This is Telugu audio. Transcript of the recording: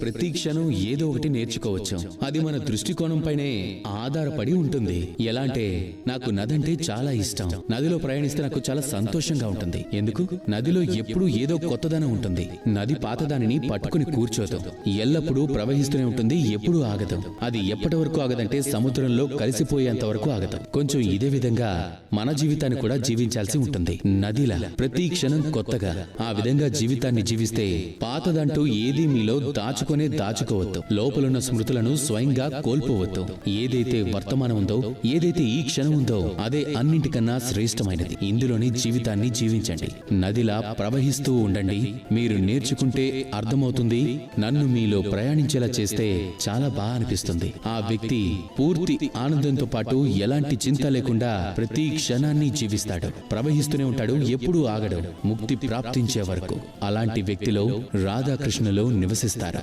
ప్రతి క్షణం ఏదో ఒకటి నేర్చుకోవచ్చు. అది మన దృష్టికోణంపైనే ఆధారపడి ఉంటుంది. ఎలా అంటే, నాకు నదంటే చాలా ఇష్టం. నదిలో ప్రయాణిస్తే నాకు చాలా సంతోషంగా ఉంటుంది. ఎందుకు? నదిలో ఎప్పుడూ ఏదో కొత్తదనం ఉంటుంది. నది పాతదానిని పట్టుకుని కూర్చోదు. ఎల్లప్పుడూ ప్రవహిస్తూనే ఉంటుంది, ఎప్పుడూ ఆగదు. అది ఎప్పటి వరకు ఆగదంటే సముద్రంలో కలిసిపోయేంత వరకు ఆగదు. కొంచెం ఇదే విధంగా మన జీవితాన్ని కూడా జీవించాల్సి ఉంటుంది. నదిలా ప్రతి క్షణం కొత్తగా ఆ విధంగా జీవితాన్ని జీవిస్తే పాతదంటూ ఏదీ మీలో దాచుకోవద్దు. లోపలున్న స్మృతులను స్వయంగా కోల్పోవద్దు. ఏదైతే వర్తమానం ఉందో, ఏదైతే ఈ క్షణం ఉందో, అదే అన్నింటికన్నా శ్రేష్టమైనది. ఇందులోని జీవితాన్ని జీవించండి. నదిలా ప్రవహిస్తూ ఉండండి. మీరు నేర్చుకుంటే అర్థమవుతుంది. నన్ను మీలో ప్రయాణించేలా చేస్తే చాలా బాగా అనిపిస్తుంది. ఆ వ్యక్తి పూర్తి ఆనందంతో పాటు ఎలాంటి చింత లేకుండా ప్రతి క్షణాన్ని జీవిస్తాడు. ప్రవహిస్తూనే ఉంటాడు, ఎప్పుడూ ఆగడు, ముక్తి ప్రాప్తించే వరకు. అలాంటి వ్యక్తిలో రాధాకృష్ణులు నివసిస్తారు.